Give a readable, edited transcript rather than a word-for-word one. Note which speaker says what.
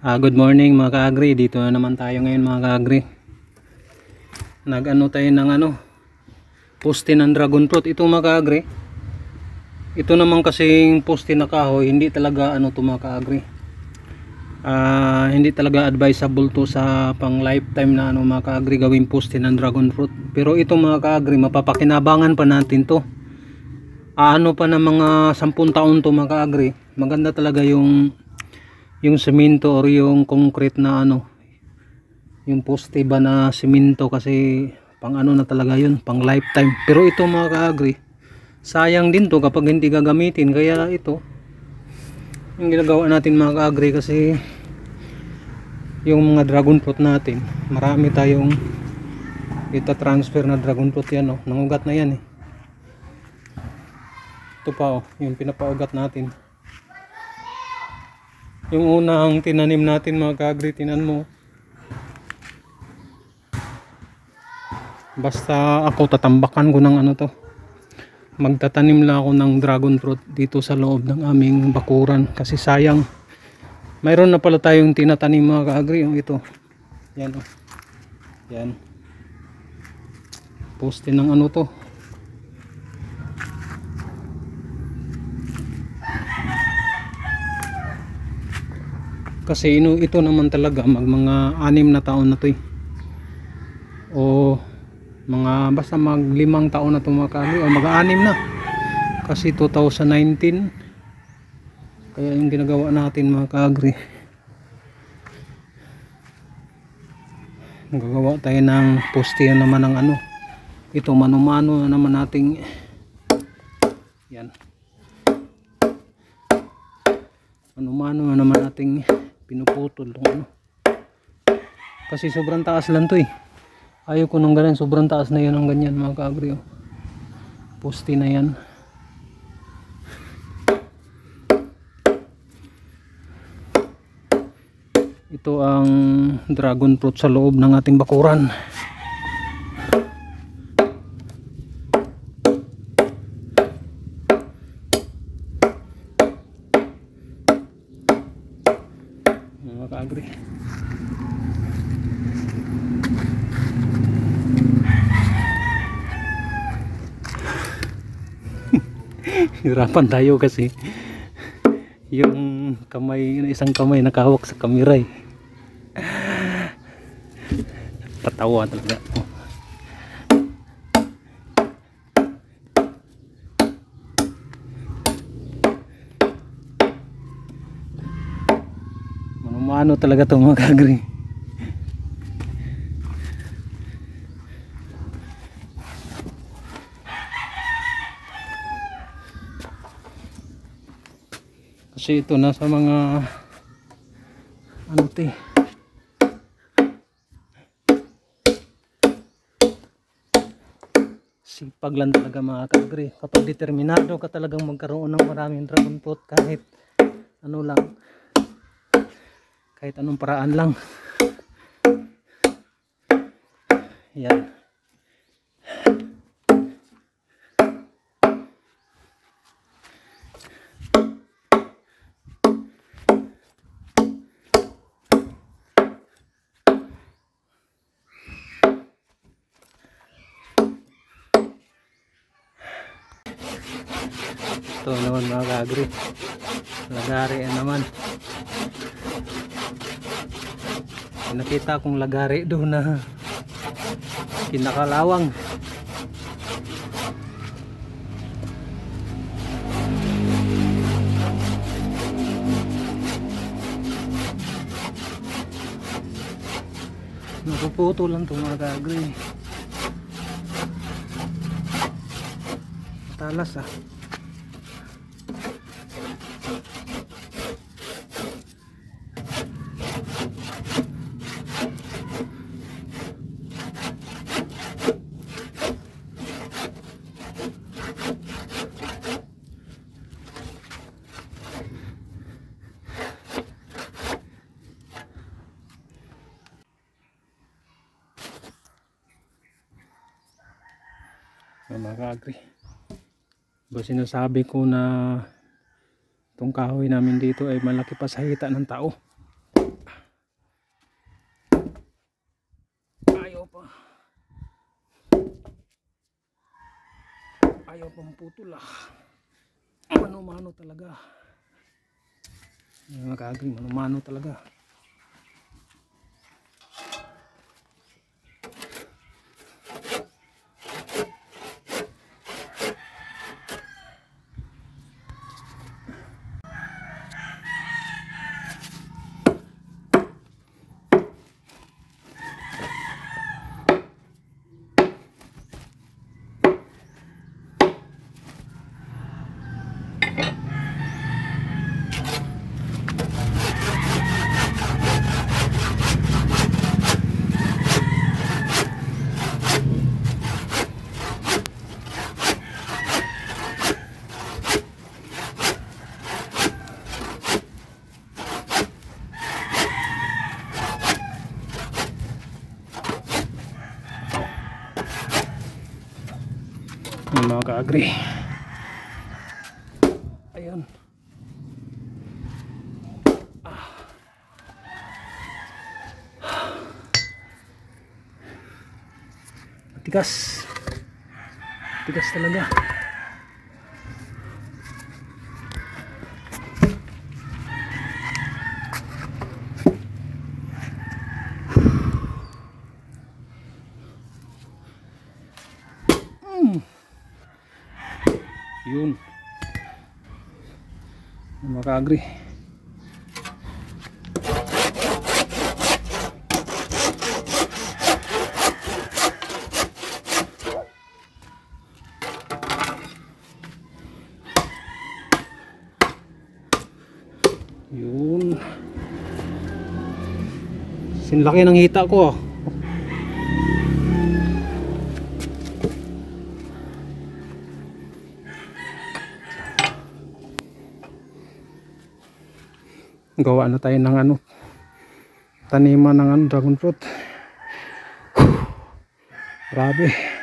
Speaker 1: Good morning mga ka-agri. Dito na naman tayo ngayon mga ka-agri. Nag-ano tayo ng poste ng dragon fruit. Ito mga ka-agri. Ito naman kasing poste na kahoy, hindi talaga to mga ka-agri. Hindi talaga advisable to sa pang lifetime na mga ka-agri gawing poste ng dragon fruit. Pero ito mga ka-agri, mapapakinabangan pa natin to. Pa ng mga 10 taon to mga ka-agri. Maganda talaga yung semento or yung concrete na yung poste ba na semento, kasi pang na talaga yun, pang lifetime. Pero ito mga ka-agri, sayang din to kapag hindi gagamitin. Kaya ito yung ginagawa natin mga ka-agri, kasi yung mga dragon fruit natin, marami tayong ita-transfer na dragon fruit. Yan nangugat na yan ito pa yung pinapaugat natin. Yung unang tinanim natin mga ka-agri, tinan mo. Basta ako tatambakan ko ng to. Magtatanim lang ako ng dragon fruit dito sa loob ng aming bakuran, kasi sayang. Mayroon na pala tayong tinatanim mga ka-agri, yung ito. Yan yan. Poste ng to. Kasi ito naman talaga mga 6 na taon na to o mga basta mag 5 taon na to mga ka-agri, o mag 6 na, kasi 2019. Kaya yung ginagawa natin mga ka-agri, gagawa tayo ng poste naman ng ito, mano-mano naman nating yan, mano-mano naman nating pinuputol kasi sobrang taas lang to ayaw ko nung ganyan, sobrang taas na yun ang ganyan mga ka-agri. Poste na yan. Ito ang dragon fruit sa loob ng ating bakuran. Mga ka-agri, hirapan tayo kasi yung kamay, isang kamay nakahawak sa kamera patawa talaga. Mano talaga ito mga ka-agri. Kasi ito nasa mga sipag lang talaga mga ka-agri. Kapag determinado ka talagang magkaroon ng maraming dragon fruit, kahit lang, kahit anong paraan lang, yan. Ito naman mga ka-agri, lagari naman. Nakita kong lagari doon na kinakalawang. Napuputo lang ito mga ka-agri. Talas mga ka-agri. Ba sinasabi ko na itong kahoy namin dito ay malaki pa sa hita ng tao. ayaw pang putol mano-mano talaga mga ka-agri, mano-mano talaga. Mga ka-agri, ayun, tigas talaga. Yun mga ka-agri, yun sinlaki ng hita ko gawa na tayo ng taniman ng dragon fruit. Grabe.